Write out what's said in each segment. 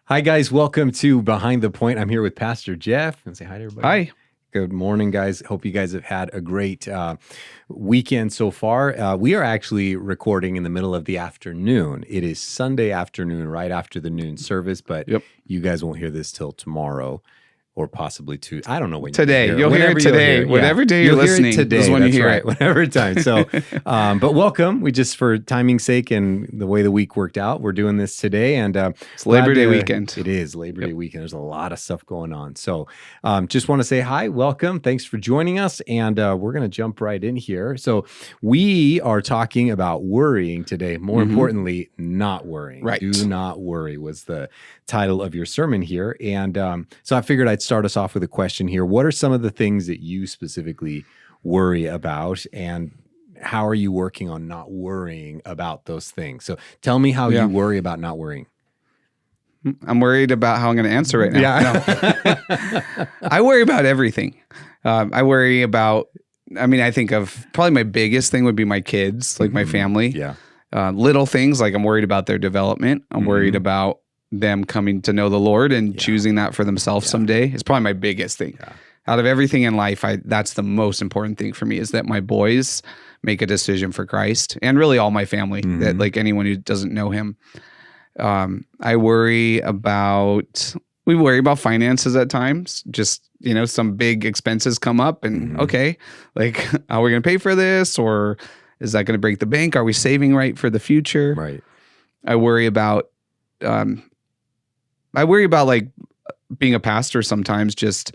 Hi, guys. Welcome to Behind the Point. I'm here with Pastor Jeff. And say hi to everybody. Hi. Good morning, guys. Hope you guys have had a great weekend so far. We are actually recording in the middle of the afternoon. It is Sunday afternoon, right after the noon service, but Yep. you guys won't hear this till tomorrow. Or possibly I don't know when Today. you You'll hear it today. Whatever day you're You'll hear listening it today. is when you That's hear right. it. Whatever time. So, but welcome. We just, for timing's sake and the way the week worked out, we're doing this today. And It's Labor Day weekend. It is Labor Day weekend. There's a lot of stuff going on. So just want to say hi, welcome. Thanks for joining us. And we're going to jump right in here. So we are talking about worrying today. More importantly, not worrying. Right. Do not worry was the title of your sermon here. And so I figured I'd start us off with a question here. What are some of the things that you specifically worry about, and how are you working on not worrying about those things? So tell me how you worry about not worrying. I'm worried about how I'm going to answer right now. Yeah. No. I worry about everything. I worry about, I think of probably my biggest thing would be my kids, like my family. Yeah. Little things like I'm worried about their development. I'm worried about them coming to know the Lord and choosing that for themselves someday. It's probably my biggest thing. Yeah. Out of everything in life, that's the most important thing for me, is that my boys make a decision for Christ, and really all my family, that like anyone who doesn't know him. We worry about finances at times. Just, some big expenses come up and okay, like, are we going to pay for this, or is that going to break the bank? Are we saving right for the future? Right. I worry about like being a pastor sometimes. Just,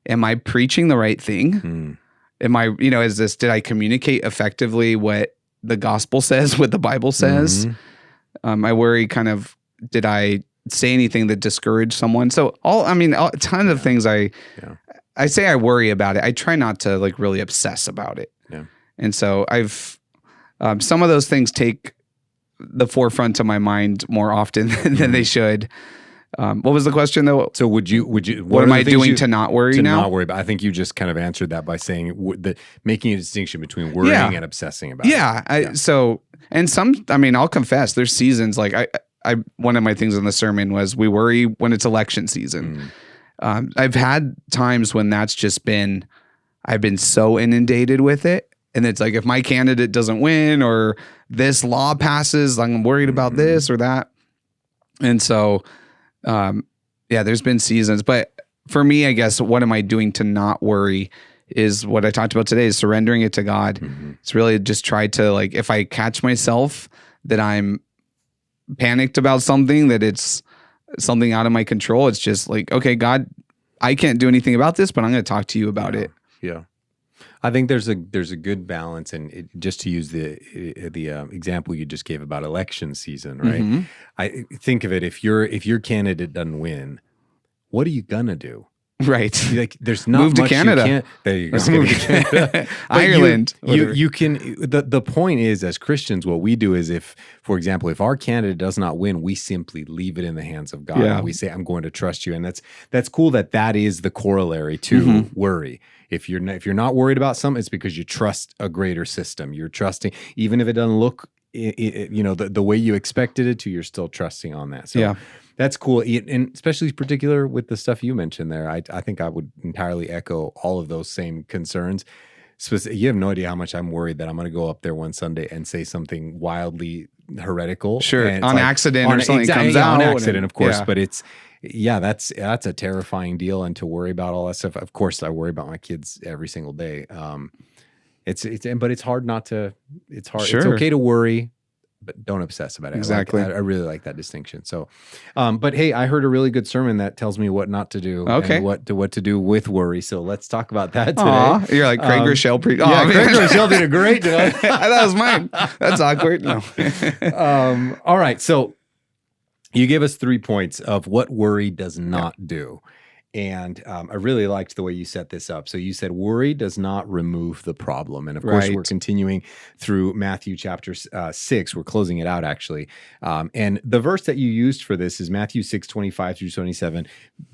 am I preaching the right thing? Am I, did I communicate effectively what the gospel says, what the Bible says? I worry did I say anything that discouraged someone? So a ton of things I say I worry about it. I try not to like really obsess about it. Yeah. And so I've, some of those things take the forefront of my mind more often than they should. What was the question though? So would you? What am I doing to not worry now? Not worry about. I think you just kind of answered that by saying making a distinction between worrying and obsessing about. So, and I'll confess, there's seasons like one of my things in the sermon was we worry when it's election season. I've had times when that's just been, I've been so inundated with it. And it's like, if my candidate doesn't win or this law passes, I'm worried about this or that. And so, there's been seasons. But for me, I guess, what am I doing to not worry is what I talked about today, is surrendering it to God. It's really just try to, like, if I catch myself that I'm panicked about something, that it's something out of my control, it's just like, okay, God, I can't do anything about this, but I'm going to talk to you about it. Yeah. I think there's a good balance, and just to use the example you just gave about election season, right? I think of it, if your candidate doesn't win, what are you gonna do? Right. Like, there's not move to much Canada. You can't, there you go. Move to Canada. Ireland. You can. The point is, as Christians, what we do is, if, for example, if our candidate does not win, we simply leave it in the hands of God. And we say, I'm going to trust you. And that's cool. That is the corollary to worry. If you're not worried about something, it's because you trust a greater system. You're trusting, even if it doesn't look, the way you expected it to, you're still trusting on that. So that's cool. And especially particular with the stuff you mentioned there, I think I would entirely echo all of those same concerns. You have no idea how much I'm worried that I'm going to go up there one Sunday and say something wildly heretical. Sure. On accident or something comes out. On accident, of course. But it's, that's a terrifying deal. And to worry about all that stuff, of course, I worry about my kids every single day. But it's hard not to, it's hard. Sure. It's okay to worry, but don't obsess about it. Exactly. I really like that distinction. So, but hey, I heard a really good sermon that tells me what not to do. Okay. And what to do with worry. So let's talk about that today. Aww, you're like Craig Rochelle. Craig Rochelle did a great job. I thought it was mine. That's awkward. No. All right. So you gave us 3 points of what worry does not do. And I really liked the way you set this up. So you said worry does not remove the problem. And of course, we're continuing through Matthew chapter 6. We're closing it out, actually. And the verse that you used for this is Matthew 6:25 through 27.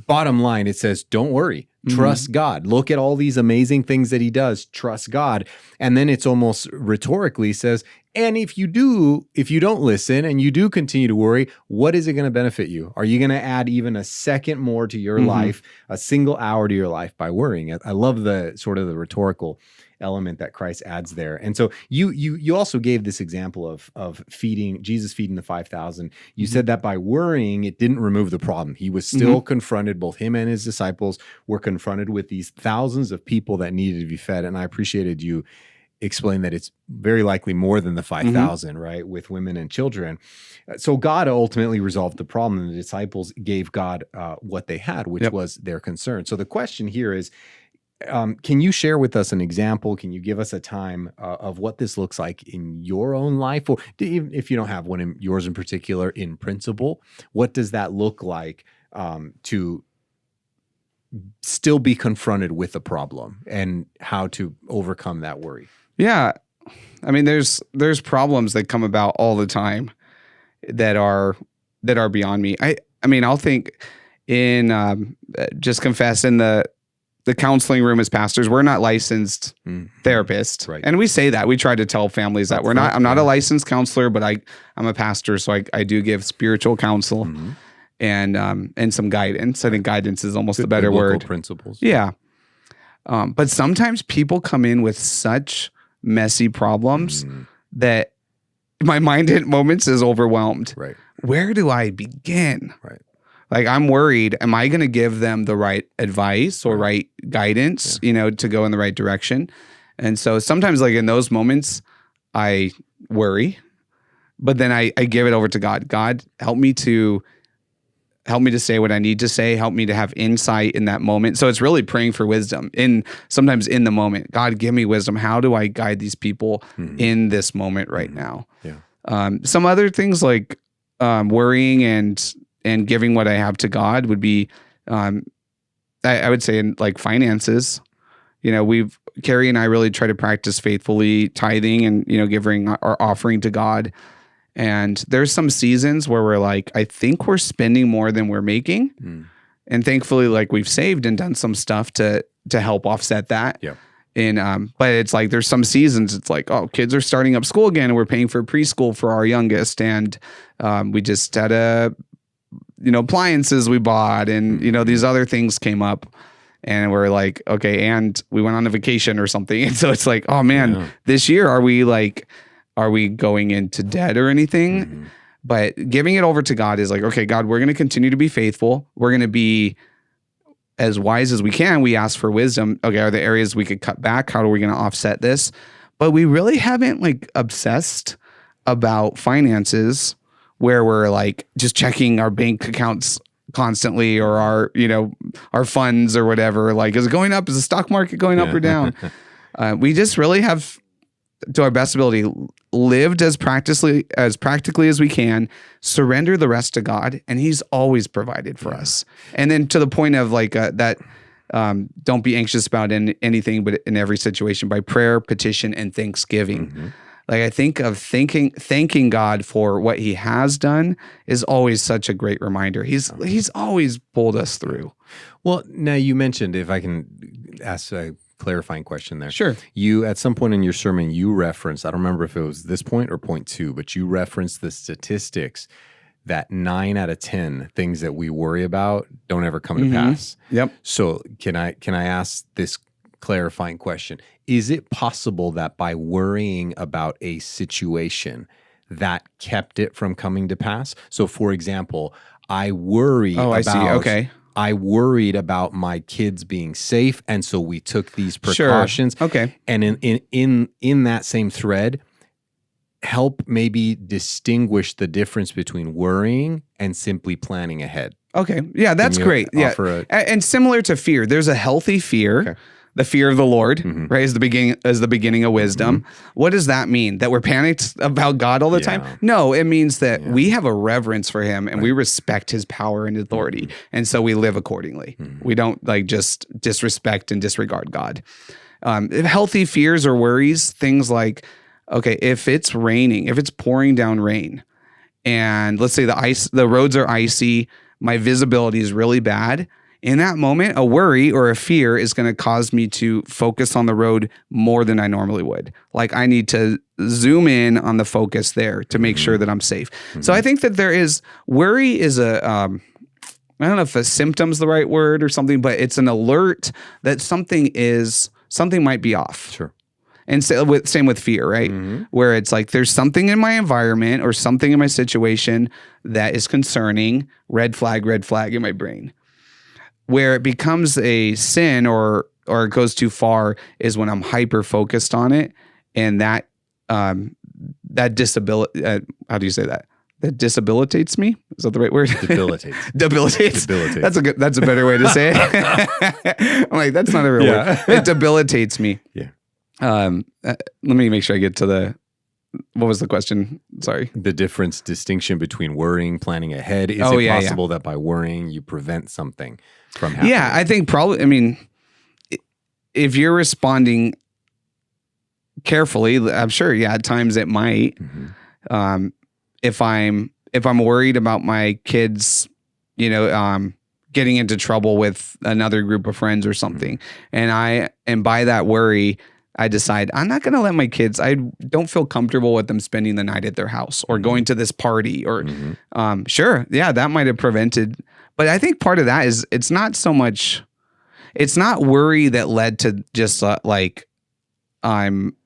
Bottom line, it says, don't worry. Trust God. Look at all these amazing things that he does. Trust God. And then it's almost rhetorically says, And if you don't listen and you do continue to worry, what is it going to benefit you? Are you going to add even a second more to your life, a single hour to your life by worrying? I love the sort of the rhetorical element that Christ adds there. And so you also gave this example of Jesus feeding the 5,000. You said that by worrying, it didn't remove the problem. He was still confronted, both him and his disciples were confronted with these thousands of people that needed to be fed. And I appreciated you explain that it's very likely more than the 5,000, right, with women and children. So God ultimately resolved the problem, and the disciples gave God what they had, which was their concern. So the question here is, can you share with us an example? Can you give us a time of what this looks like in your own life? Or even if you don't have one in yours in particular, in principle, what does that look like to still be confronted with a problem and how to overcome that worry? Yeah. I mean, there's problems that come about all the time that are beyond me. I mean, I'll think in just confess in the counseling room as pastors, we're not licensed therapists. Right. And we say that. We try to tell families that I'm not a licensed counselor, but I'm a pastor, so I do give spiritual counsel and some guidance. I think guidance is almost the better word. Principles. Yeah. But sometimes people come in with such messy problems that my mind at moments is overwhelmed. Right. Where do I begin? Right. Like, I'm worried, am I going to give them the right advice or right guidance, to go in the right direction? And so sometimes, like, in those moments, I worry, but then I give it over to God. God, help me to say what I need to say. Help me to have insight in that moment. So it's really praying for wisdom sometimes in the moment. God, give me wisdom. How do I guide these people in this moment right now? Yeah. Some other things like worrying and giving what I have to God would be, I would say, in like finances. Carrie and I really try to practice faithfully tithing and, giving our offering to God. And there's some seasons where we're like, I think we're spending more than we're making. And thankfully, like, we've saved and done some stuff to help offset that. Yeah. And but it's like there's some seasons it's like, oh, kids are starting up school again and we're paying for preschool for our youngest. And we just had appliances we bought and, these other things came up. And we're like, okay, and we went on a vacation or something. And so it's like, oh man, this year, are we going into debt or anything? But giving it over to God is like, okay, God, we're going to continue to be faithful. We're going to be as wise as we can. We ask for wisdom. Okay, are there areas we could cut back? How are we going to offset this? But we really haven't like obsessed about finances where we're like just checking our bank accounts constantly or our funds or whatever. Like, is it going up? Is the stock market going up or down? We just really have, to our best ability, lived as practically as we can, surrender the rest to God, and He's always provided for us. And then to the point of like that, don't be anxious about anything, but in every situation by prayer, petition, and thanksgiving. Like, I think of thanking God for what He has done is always such a great reminder. He's always pulled us through. Well, now you mentioned, if I can ask a clarifying question there. Sure. You, at some point in your sermon, you referenced, I don't remember if it was this point or point 2, but you referenced the statistics that 9 out of 10 things that we worry about don't ever come to pass. Yep. So can I ask this clarifying question? Is it possible that by worrying about a situation that kept it from coming to pass? So for example, I worry about... I see. Okay. I worried about my kids being safe, and so we took these precautions. Sure. Okay. And in that same thread, help maybe distinguish the difference between worrying and simply planning ahead. Okay. Yeah, that's great. Yeah. And similar to fear, there's a healthy fear. Okay. The fear of the Lord, right, is the beginning of wisdom. What does that mean? That we're panicked about God all the time? No, it means that we have a reverence for Him and we respect His power and authority. And so we live accordingly. We don't like just disrespect and disregard God. Healthy fears or worries, things like, okay, if it's raining, if it's pouring down rain, and let's say the roads are icy, my visibility is really bad, in that moment, a worry or a fear is going to cause me to focus on the road more than I normally would. Like I need to zoom in on the focus there to make sure that I'm safe. So I think that worry is I don't know if a symptom's the right word or something, but it's an alert that something might be off. Sure. And same with fear, right? Where it's like there's something in my environment or something in my situation that is concerning, red flag in my brain. Where it becomes a sin or it goes too far is when I'm hyper focused on it, and that disability. How do you say that? That disabilitates me. Is that the right word? Debilitates. Debilitates. That's a better way to say it. I'm like, that's not a real word. It debilitates me. Yeah. Let me make sure I get to what was the question? Sorry. The distinction between worrying, planning ahead. Is it possible that by worrying you prevent something from happening? Yeah, I think probably, if you're responding carefully, I'm sure, at times it might. If I'm worried about my kids, getting into trouble with another group of friends or something, and by that worry, I decide I'm not going to let my kids, I don't feel comfortable with them spending the night at their house or going to this party or, sure. Yeah, that might have prevented. But I think part of that is it's not worry that led to just I'm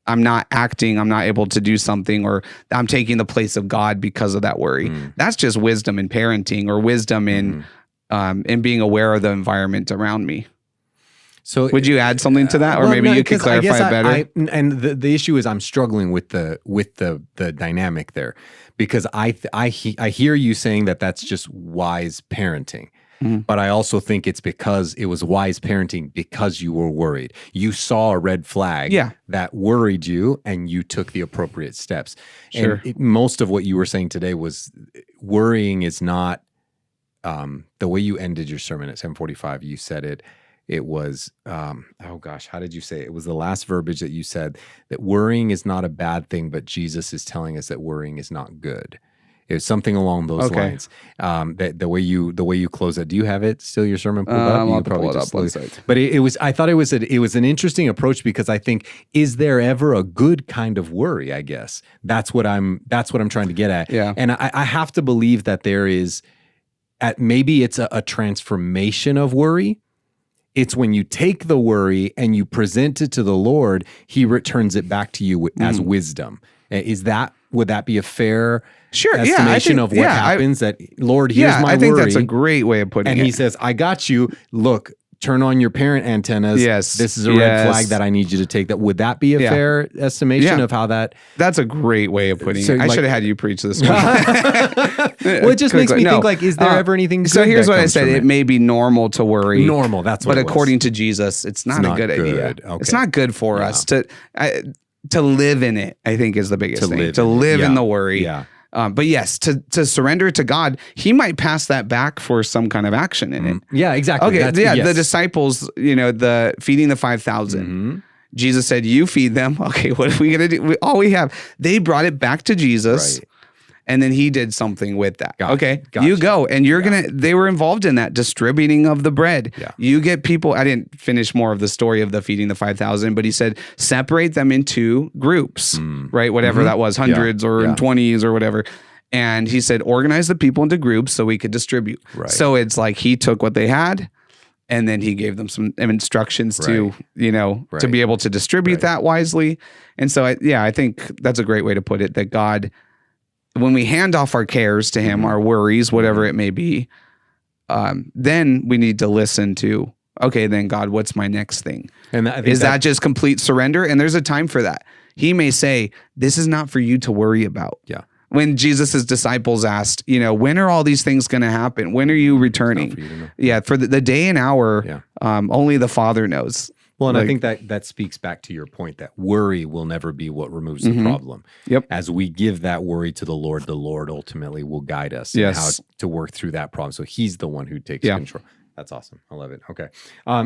not acting, I'm not able to do something, or I'm taking the place of God because of that worry. That's just wisdom in parenting or wisdom in being aware of the environment around me. So would you add something to that, or maybe you could clarify it better? And the issue is I'm struggling with the dynamic there, because I hear you saying that that's just wise parenting, but I also think it's because it was wise parenting because you were worried. You saw a red flag that worried you, and you took the appropriate steps. Sure. And most of what you were saying today was worrying is not the way you ended your sermon at 7:45. You said it. It was, how did you say it? It was the last verbiage that you said, that worrying is not a bad thing, but Jesus is telling us that worrying is not good. It was something along those lines. That the way you close it. Do you have it still? Your sermon pulled up? I'll pull it up. But I thought it was an interesting approach, because I think, is there ever a good kind of worry? I guess that's what I'm trying to get at. Yeah. And I have to believe that there is, maybe it's a transformation of worry. It's when you take the worry and you present it to the Lord, He returns it back to you as wisdom. Would that be a fair estimation of what happens? That, Lord, here's my worry. I think that's a great way of putting it. And He says, I got you. Look, turn on your parent antennas. Yes. This is a red flag that I need you to take. That would that be a fair estimation of how that? That's a great way of putting it. I should have had you preach this one. Well, it just makes me think, is there ever anything good? So here's what I said. It may be normal to worry. Normal, that's what it was. But according to Jesus, it's not a good idea. Okay. It's not good for us to live in it, I think, is the biggest thing. To live in the worry. Yeah. But yes, to surrender to God, He might pass that back for some kind of action in it. Yeah, exactly. Okay, the disciples, the feeding the 5,000. Jesus said, you feed them. Okay, what are we going to do? All we have. They brought it back to Jesus. Right. And then He did something with that. You go, and they were involved in that distributing of the bread. Yeah. You get people, I didn't finish more of the story of the feeding the 5,000, but He said, separate them into groups, right? Whatever that was, hundreds or 20s or whatever. And He said, organize the people into groups so we could distribute. Right. So it's like He took what they had, and then He gave them some instructions to be able to distribute that wisely. And so I think that's a great way to put it, that God, when we hand off our cares to Him, our worries, whatever it may be, then we need to listen to, okay, then God, what's my next thing? And is that just complete surrender? And there's a time for that. He may say, this is not for you to worry about. Yeah. When Jesus' disciples asked, when are all these things going to happen? When are you returning? For the day and hour, only the Father knows. Well, and I think that speaks back to your point that worry will never be what removes the problem. Yep. As we give that worry to the Lord ultimately will guide us in how to work through that problem. So He's the one who takes control. That's awesome. I love it. Okay.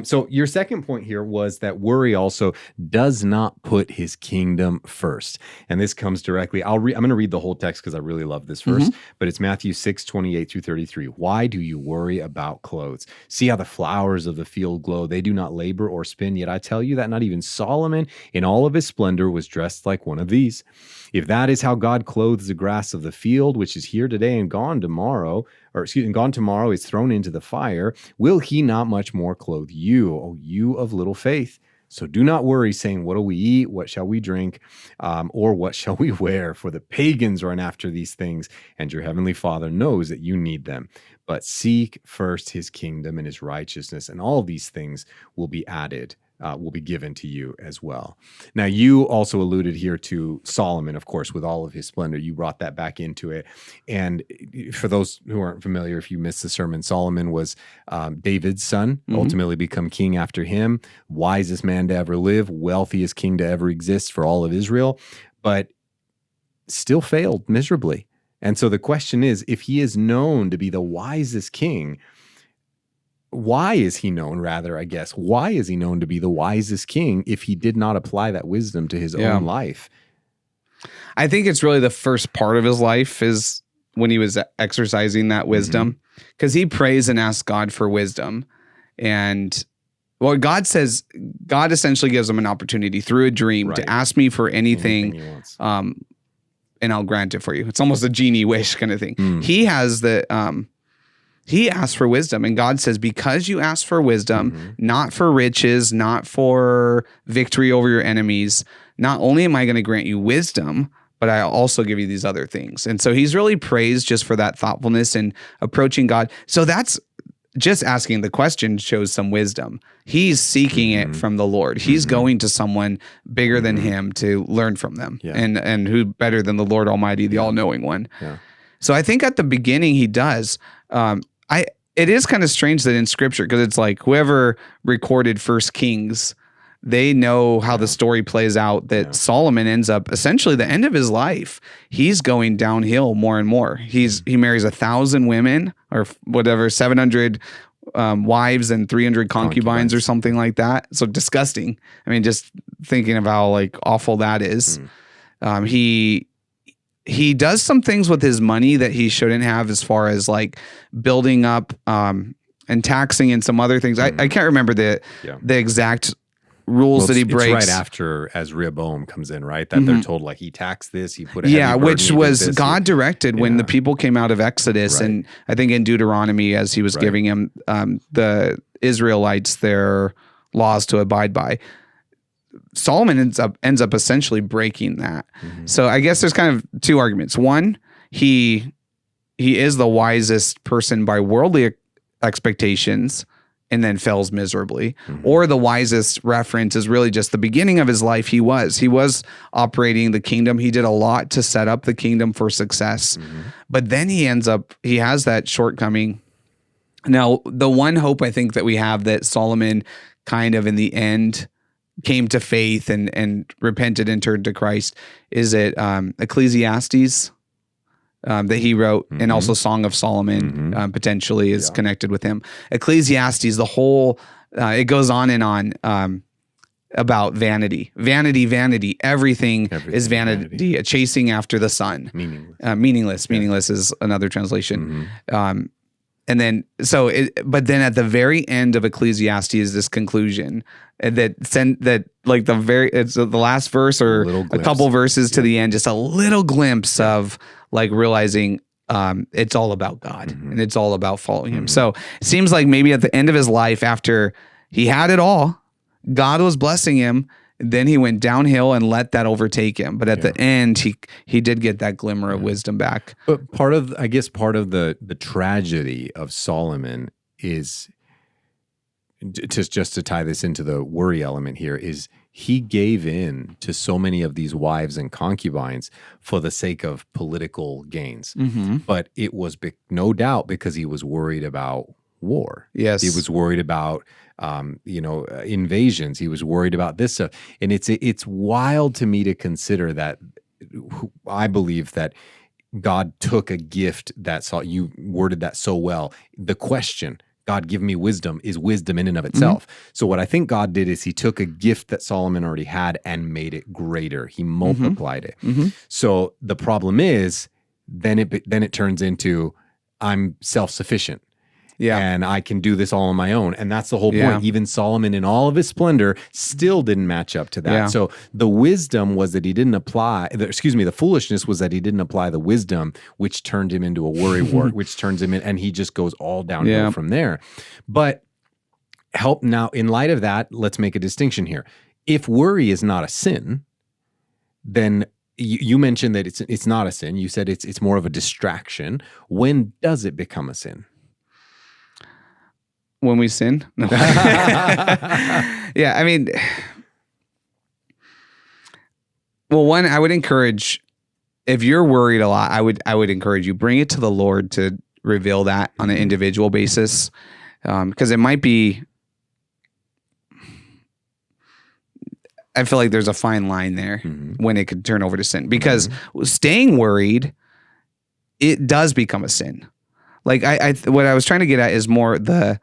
So your second point here was that worry also does not put his kingdom first. And this comes directly. I'm going to read the whole text because I really love this verse, but it's Matthew 6:28-33. Why do you worry about clothes? See how the flowers of the field glow. They do not labor or spin. Yet I tell you that not even Solomon in all of his splendor was dressed like one of these. If that is how God clothes the grass of the field, which is here today and gone tomorrow, is thrown into the fire, will he not much more clothe you, O you of little faith? So do not worry, saying, what will we eat? What shall we drink? Or what shall we wear? For the pagans run after these things, and your heavenly Father knows that you need them. But seek first his kingdom and his righteousness, and all these things will be added. Will be given to you as well. Now, you also alluded here to Solomon, of course, with all of his splendor. You brought that back into it. And for those who aren't familiar, if you missed the sermon, Solomon was David's son, ultimately become king after him, wisest man to ever live, wealthiest king to ever exist for all of Israel, but still failed miserably. And so the question is, if he is known to be the wisest king, why is he known to be the wisest king if he did not apply that wisdom to his own life? I think it's really the first part of his life is when he was exercising that wisdom, because he prays and asks God for wisdom. And what God says, God essentially gives him an opportunity through a dream to ask me for anything he wants. And I'll grant it for you. It's almost a genie wish kind of thing. He has the... He asked for wisdom, and God says, because you asked for wisdom, not for riches, not for victory over your enemies, not only am I going to grant you wisdom, but I'll also give you these other things. And so he's really praised just for that thoughtfulness and approaching God. So that's just asking the question shows some wisdom. He's seeking it from the Lord. He's going to someone bigger than him to learn from them. And who better than the Lord Almighty, the all-knowing one. So I think at the beginning he does. It is kind of strange that in scripture, because it's like whoever recorded First Kings, they know how the story plays out, that Solomon ends up essentially the end of his life. He's going downhill more and more. He marries 1,000 women or whatever, 700 wives and 300 concubines or something like that. So disgusting. I mean, just thinking of how like awful that is. He does some things with his money that he shouldn't have, as far as like building up and taxing and some other things. I can't remember the exact rules that he breaks. It's right after as Rehoboam comes in, right? That they're told like he taxed this, he put which was God directed when the people came out of Exodus, and I think in Deuteronomy, as he was giving him the Israelites their laws to abide by. Solomon ends up essentially breaking that. So I guess there's kind of two arguments. One, he is the wisest person by worldly expectations and then fails miserably. Or the wisest reference is really just the beginning of his life. He was operating the kingdom. He did a lot to set up the kingdom for success. But then he has that shortcoming. Now, the one hope I think that we have that Solomon kind of in the end came to faith and repented and turned to Christ is it Ecclesiastes that he wrote, and also Song of Solomon potentially is connected with him. Ecclesiastes, the whole it goes on and on about vanity. Everything is vanity. Chasing after the sun. Meaningless is another translation. And then, but then at the very end of Ecclesiastes is this conclusion that like it's the last verse or a couple verses to the end, just a little glimpse of like realizing it's all about God and it's all about following him. So it seems like maybe at the end of his life, after he had it all, God was blessing him. Then he went downhill and let that overtake him. But at the end, he did get that glimmer of wisdom back. But part of the tragedy of Solomon is, just to tie this into the worry element here, is he gave in to so many of these wives and concubines for the sake of political gains. But it was no doubt because he was worried about war. Yes. He was worried about invasions. He was worried about this stuff. And it's wild to me to consider that. I believe that God took a gift you worded that so well. The question, God give me wisdom is wisdom in and of itself. So what I think God did is he took a gift that Solomon already had and made it greater. He multiplied it. So the problem is then it turns into I'm self-sufficient. Yeah. And I can do this all on my own. And that's the whole point. Even Solomon in all of his splendor still didn't match up to that. Yeah. So the wisdom was that he didn't apply, the foolishness was that he didn't apply the wisdom, which turned him into a worrywart, which turns him in, and he just goes all downhill from there. But help now, in light of that, let's make a distinction here. If worry is not a sin, then you mentioned that it's not a sin. You said it's more of a distraction. When does it become a sin? When we sin? No. Yeah, I mean, well, one, I would encourage, if you're worried a lot, I would encourage you, bring it to the Lord to reveal that on an individual basis. Because it might be, I feel like there's a fine line there when it could turn over to sin. Because staying worried, it does become a sin. Like what I was trying to get at is more the,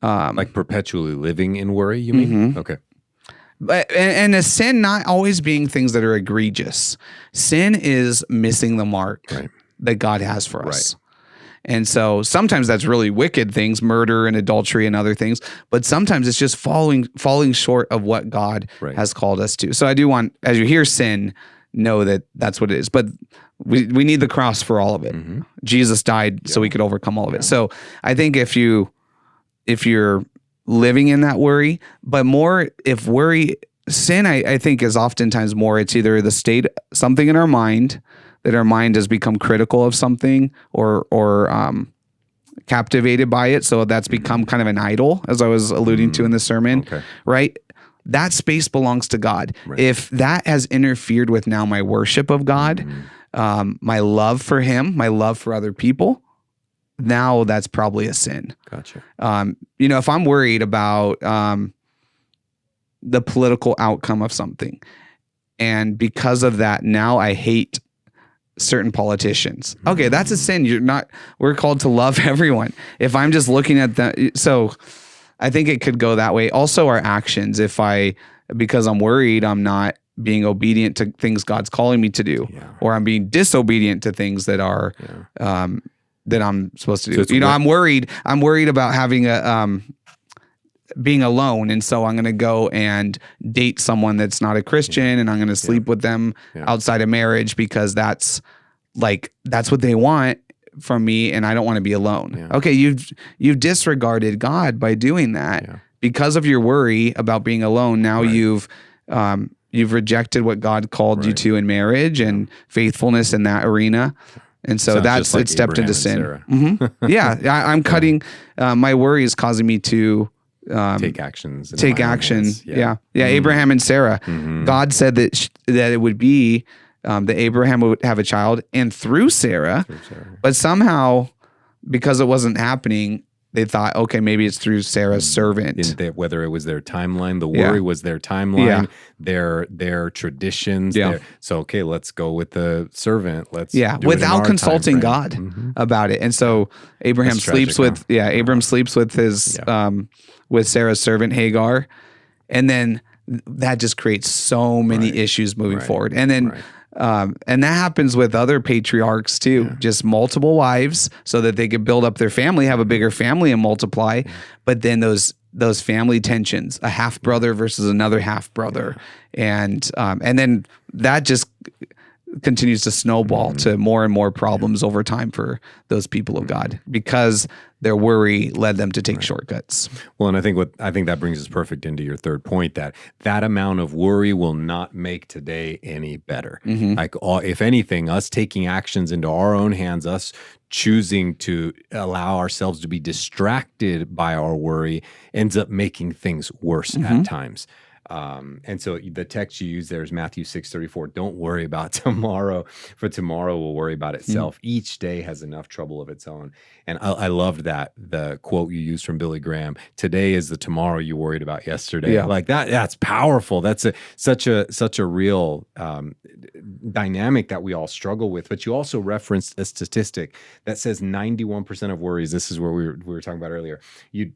like perpetually living in worry, you mean? Okay. But and a sin not always being things that are egregious. Sin is missing the mark that God has for us. And so sometimes that's really wicked things, murder and adultery and other things. But sometimes it's just falling short of what God has called us to. So I do want, as you hear sin, know that that's what it is. But we need the cross for all of it. Jesus died so we could overcome all of it. So I think if you're living in that worry, but more if worry, sin, I think is oftentimes more, it's either the state, something in our mind, that our mind has become critical of something or captivated by it. So that's become kind of an idol, as I was alluding to in the sermon, right? That space belongs to God. If that has interfered with now my worship of God, my love for him, my love for other people, now that's probably a sin. Gotcha. If I'm worried about the political outcome of something, and because of that, now I hate certain politicians. Okay, that's a sin. We're called to love everyone. If I'm just looking at that, so I think it could go that way. Also our actions, because I'm worried, I'm not being obedient to things God's calling me to do, or I'm being disobedient to things that are, that I'm supposed to do. So I'm worried about having being alone. And so I'm going to go and date someone that's not a Christian, and I'm going to sleep with them outside of marriage because that's what they want from me. And I don't want to be alone. Okay. You've disregarded God by doing that because of your worry about being alone. Now you've rejected what God called you to in marriage and faithfulness in that arena. And so that's, like it stepped into sin. I'm cutting, my worry is causing me to, take actions. Abraham and Sarah, God said that it would be, that Abraham would have a child and through Sarah, but somehow because it wasn't happening, they thought, okay, maybe it's through Sarah's servant. Whether it was their timeline, the worry was their timeline, their traditions. So, okay, let's go with the servant. Let's without consulting God about it. And so Abraham sleeps with his with Sarah's servant Hagar, and then that just creates so many issues moving forward. And then and that happens with other patriarchs too, just multiple wives so that they could build up their family, have a bigger family and multiply. But then those family tensions, a half brother versus another half brother. And then that just continues to snowball to more and more problems over time for those people of God because their worry led them to take shortcuts. Well, and I think that brings us perfect into your third point, that amount of worry will not make today any better. Like if anything, us taking actions into our own hands, us choosing to allow ourselves to be distracted by our worry ends up making things worse at times. And so the text you use there is Matthew 6:34. Don't worry about tomorrow, for tomorrow will worry about itself. Each day has enough trouble of its own. And I loved that, the quote you used from Billy Graham, today is the tomorrow you worried about yesterday. Yeah. Like that's powerful. That's such a real dynamic that we all struggle with. But you also referenced a statistic that says 91% of worries, this is where we were talking about earlier,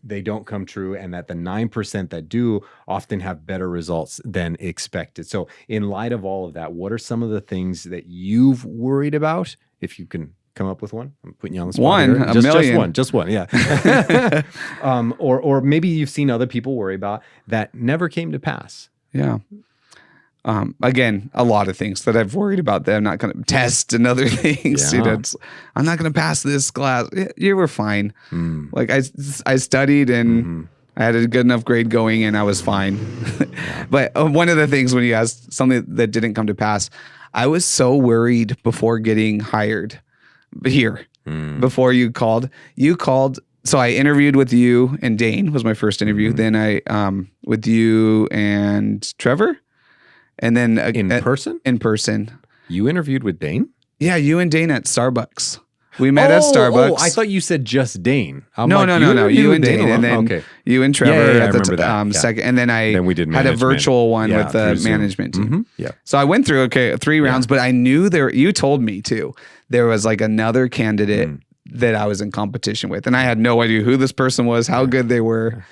they don't come true, and that the 9% that do often have better results than expected. So in light of all of that, what are some of the things that you've worried about? If you can come up with one, I'm putting you on the spot. A million. Just one, yeah. Or maybe you've seen other people worry about that never came to pass. Yeah. Again, a lot of things that I've worried about that I'm not going to test and other things. Yeah. You know, I'm not going to pass this class. You were fine. Like I studied and I had a good enough grade going and I was fine. But one of the things when you asked something that didn't come to pass, I was so worried before getting hired here, before you called. So I interviewed with you and Dane was my first interview. Then I with you and Trevor. And then In person? In person. You interviewed with Dane? Yeah, you and Dane at Starbucks. We met at Starbucks. Oh, I thought you said just Dane. No. You and Dane, and then you and Trevor I at the remember that. second, and then we did had a management. virtual one with the through Zoom. management team. Yeah. So I went through 3 rounds, but I knew you told me too. There was like another candidate that I was in competition with, and I had no idea who this person was, how good they were.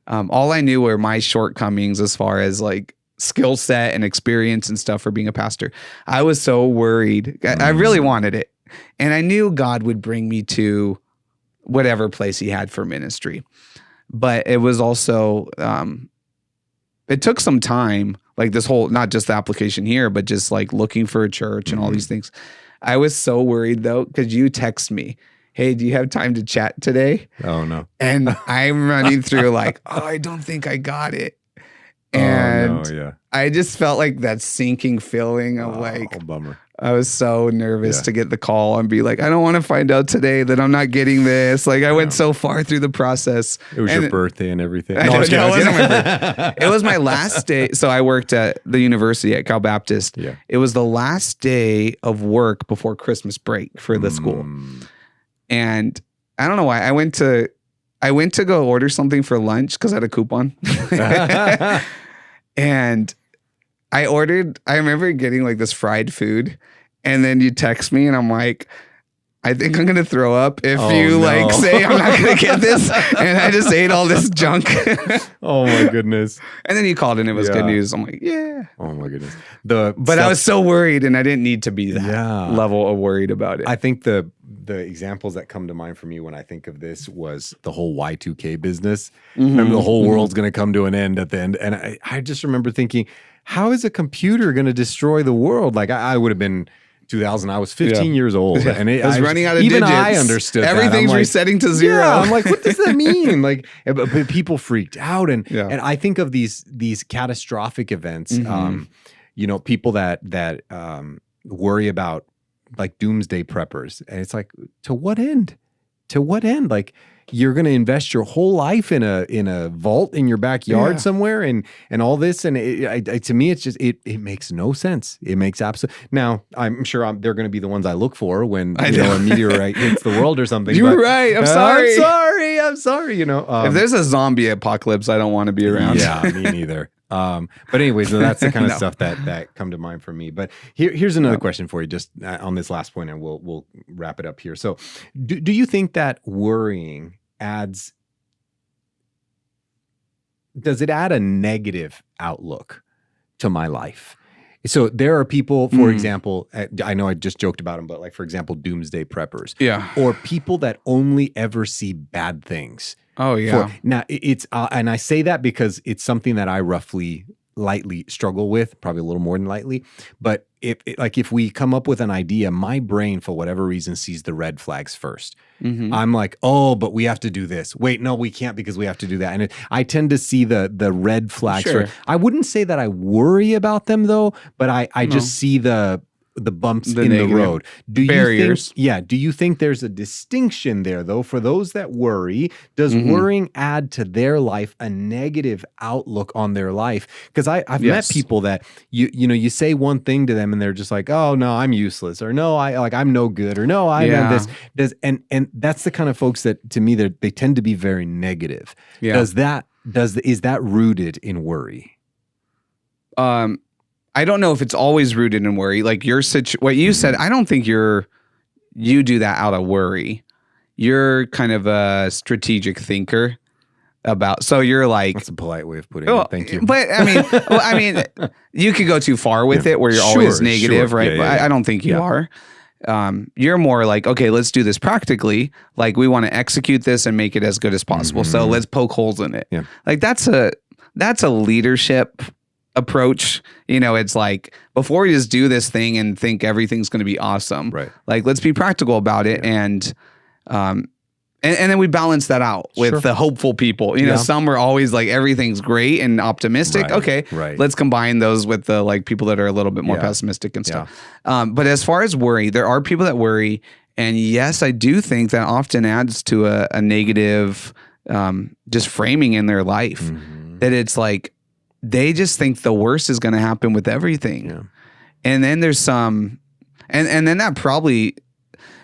All I knew were my shortcomings as far as like skill set and experience and stuff for being a pastor. I was so worried. I really wanted it. And I knew God would bring me to whatever place he had for ministry. But it was also, it took some time, like this whole, not just the application here, but just like looking for a church and all these things. I was so worried though, because you text me, hey, do you have time to chat today? Oh, no. And I'm running through like, I don't think I got it. And I just felt like that sinking feeling of bummer. I was so nervous to get the call and be like, I don't want to find out today that I'm not getting this. Like I went so far through the process. It was your birthday and everything. No, it wasn't my birthday. It was my last day. So I worked at the university at Cal Baptist. Yeah. It was the last day of work before Christmas break for the school. And I don't know why. I went to go order something for lunch because I had a coupon. And I remember getting like this fried food, and then you text me and I'm like, I think I'm going to throw up if like say I'm not going to get this. And I just ate all this junk. Oh my goodness. And then you called and it was good news. I'm like, yeah. Oh my goodness. But I was so worried and I didn't need to be that level of worried about it. I think the examples that come to mind for me when I think of this was the whole Y2K business. Remember, the whole world's going to come to an end at the end. And I just remember thinking, how is a computer going to destroy the world? Like I would have been 2000. I was 15 years old, and I was running out of even digits. I understood everything's that. resetting to zero. Yeah, I'm like, what does that mean? Like, but people freaked out, and I think of these catastrophic events. You know, people that worry about like doomsday preppers, and it's like, to what end? To what end? Like, you're going to invest your whole life in a vault in your backyard somewhere, and all this, and to me, it's just it makes no sense. It makes absolute. Now, I'm sure they're going to be the ones I look for when a meteorite hits the world or something. You're right. I'm sorry. I'm sorry. You know, if there's a zombie apocalypse, I don't want to be around. Yeah, me neither. But anyways, so that's the kind of stuff that come to mind for me. But here's another question for you, just on this last point, and we'll wrap it up here. So, do you think that worrying does it add a negative outlook to my life? So there are people, for example, I know I just joked about them, but like, for example, doomsday preppers. Yeah. Or people that only ever see bad things. Oh, yeah. Now, it's, and I say that because it's something that I lightly struggle with, probably a little more than lightly. But if we come up with an idea, my brain, for whatever reason, sees the red flags first. I'm like, oh, but we have to do this. Wait, no, we can't because we have to do that. And I tend to see the red flags. Sure. I wouldn't say that I worry about them though, but I just see the the bumps in the road. Barriers. Do you think there's a distinction there though for those that worry? Does worrying add to their life a negative outlook on their life? Because I've met people that you say one thing to them and they're just like, oh no, I'm useless, or no, I'm no good, or no, I know this. And that's the kind of folks that to me they tend to be very negative. Yeah. Is that rooted in worry? I don't know if it's always rooted in worry. Like what you said, I don't think you do that out of worry. You're kind of a strategic thinker so you're like, that's a polite way of putting it. Thank you. But I mean, you could go too far with it where you're always negative, right? But I don't think you are. You're more like, okay, let's do this practically. Like we want to execute this and make it as good as possible. So let's poke holes in it. Yeah. Like that's a leadership approach. It's like, before we just do this thing and think everything's going to be awesome, right? Like let's be practical about it. And then we balance that out with the hopeful people. Some are always like, everything's great and optimistic. Right. Let's combine those with the like people that are a little bit more pessimistic and stuff. But as far as worry, there are people that worry. And yes, I do think that often adds to a negative just framing in their life, that it's like, they just think the worst is going to happen with everything. Yeah. And then there's some, and then that probably,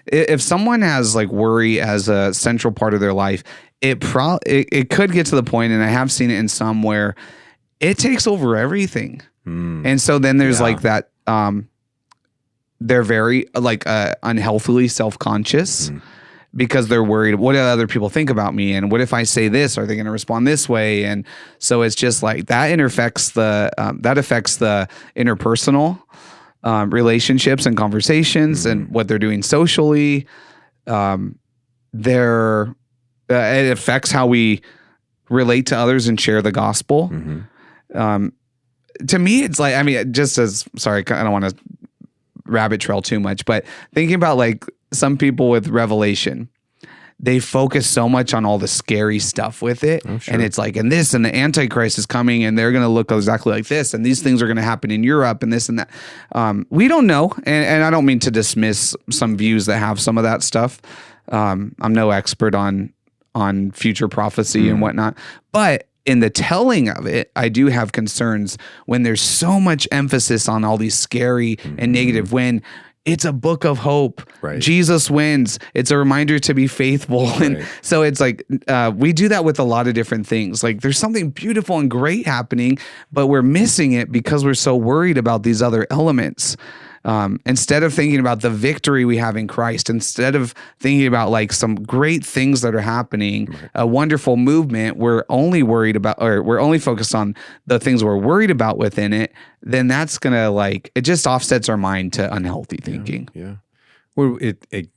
if someone has like worry as a central part of their life, it could get to the point, and I have seen it in some, where it takes over everything. And so then there's like that, they're very like unhealthily self-conscious. Because they're worried, what do other people think about me? And what if I say this? Are they going to respond this way? And so it's just like that affects the interpersonal relationships and conversations and what they're doing socially. It affects how we relate to others and share the gospel. To me, it's like, I mean, I don't want to rabbit trail too much, but thinking about like some people with Revelation, they focus so much on all the scary stuff with it. Oh, sure. And it's like, and the Antichrist is coming and they're going to look exactly like this. And these things are going to happen in Europe and this and that. We don't know. And I don't mean to dismiss some views that have some of that stuff. I'm no expert on future prophecy and whatnot, but in the telling of it, I do have concerns when there's so much emphasis on all these scary and negative, when it's a book of hope. Right. Jesus wins. It's a reminder to be faithful. Right. And so it's like, we do that with a lot of different things. Like there's something beautiful and great happening, but we're missing it because we're so worried about these other elements. Instead of thinking about the victory we have in Christ, instead of thinking about like some great things that are happening, a wonderful movement, we're only focused on the things we're worried about within it, then that's going to it just offsets our mind to unhealthy thinking. Yeah. Well,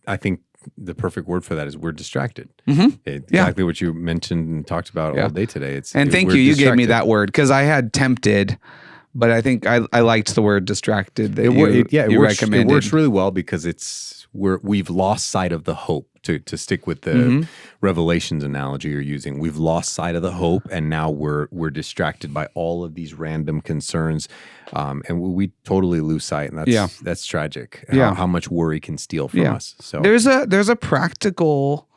I think the perfect word for that is we're distracted. Exactly what you mentioned and talked about all day today. Thank you. You gave me that word because I had tempted. But I think I liked the word distracted that you recommended. It works really well because we've lost sight of the hope, to stick with the Revelations analogy you're using. We've lost sight of the hope, and now we're distracted by all of these random concerns, and we totally lose sight, and that's tragic. How much worry can steal from us. So there's a practical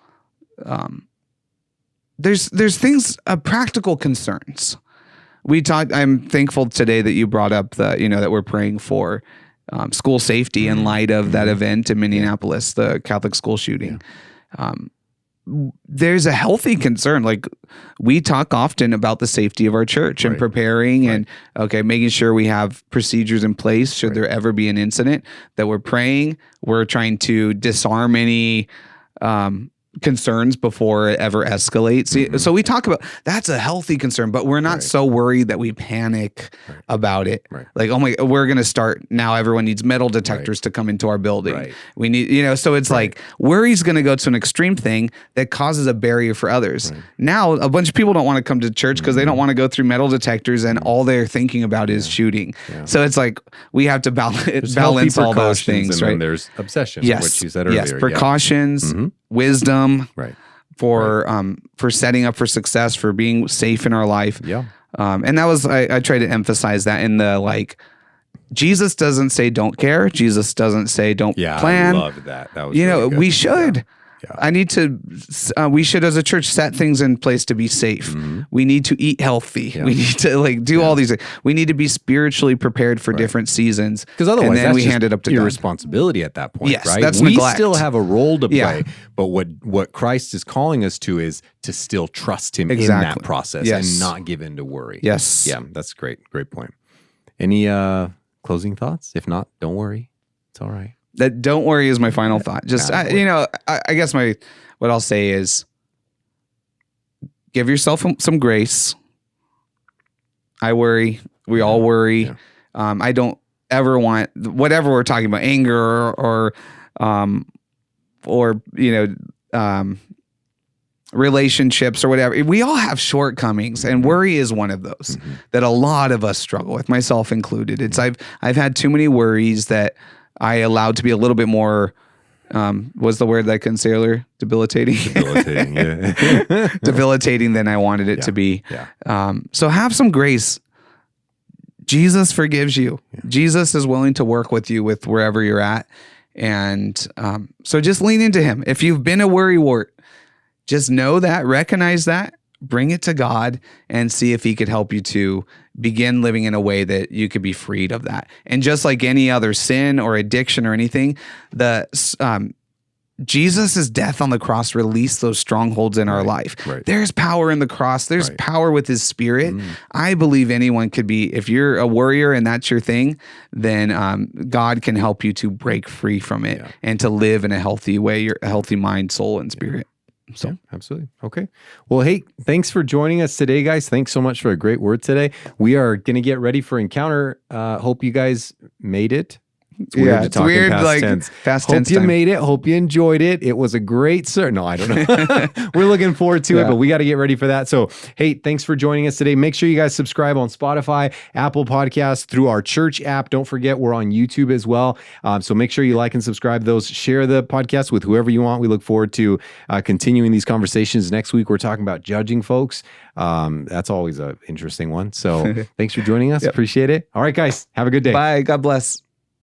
there's things practical concerns. I'm thankful today that you brought up that we're praying for school safety in light of that event in Minneapolis, the Catholic school shooting. There's a healthy concern. Like we talk often about the safety of our church and preparing and making sure we have procedures in place should there ever be an incident, that we're praying. We're trying to disarm any concerns before it ever escalates. So we talk about that's a healthy concern, but we're not so worried that we panic about it. Like, oh my, we're going to start now. Everyone needs metal detectors to come into our building. We need, so it's like worry's going to go to an extreme thing that causes a barrier for others. Now, a bunch of people don't want to come to church because they don't want to go through metal detectors and all they're thinking about is shooting. So it's like we have to balance all those things, and then there's obsession, which you said earlier. Yes, precautions, wisdom, for setting up for success, for being safe in our life. And that was I try to emphasize that in the Jesus doesn't say don't care. Jesus doesn't say don't plan. I love that. That was really good. We should. Yeah. We should as a church set things in place to be safe. Mm-hmm. We need to eat healthy. Yeah. We need to do all these things. We need to be spiritually prepared for different seasons. Because otherwise, and then we hand it up to your God. responsibility at that point, yes, right? That's we neglect. Still have a role to play, but what Christ is calling us to is to still trust him in that process and not give in to worry. Yes. Yeah, that's great. Great point. Any closing thoughts? If not, don't worry. It's all right. That don't worry is my final thought. Just, I guess what I'll say is give yourself some grace. I worry. We all worry. Yeah. I don't ever want whatever we're talking about, anger or relationships or whatever. We all have shortcomings, and worry is one of those that a lot of us struggle with, myself included. It's I've had too many worries that I allowed to be a little bit more, was the word that I couldn't say earlier? Debilitating. Debilitating than I wanted it to be. Yeah. So have some grace. Jesus forgives you. Yeah. Jesus is willing to work with you with wherever you're at. And so just lean into him. If you've been a worrywart, just know that, recognize that, bring it to God, and see if he could help you to begin living in a way that you could be freed of that. And just like any other sin or addiction or anything, Jesus' death on the cross released those strongholds in our life. Right. There's power in the cross. There's power with his spirit. I believe anyone could be, if you're a worrier and that's your thing, then God can help you to break free from it and to live in a healthy way, a healthy mind, soul, and spirit. So absolutely. Okay. Well, hey, thanks for joining us today, guys. Thanks so much for a great word today. We are going to get ready for Encounter. Hope you guys made it. It's weird it's weird, like tense. Past Hope tense you time. made it. Hope you enjoyed it. It was a great No, I don't know. We're looking forward to it, but we got to get ready for that. So, hey, thanks for joining us today. Make sure you guys subscribe on Spotify, Apple Podcasts, through our church app. Don't forget, we're on YouTube as well. So make sure you like and subscribe those. Share the podcast with whoever you want. We look forward to continuing these conversations. Next week, we're talking about judging folks. That's always an interesting one. So thanks for joining us. Appreciate it. All right, guys, have a good day. Bye. God bless.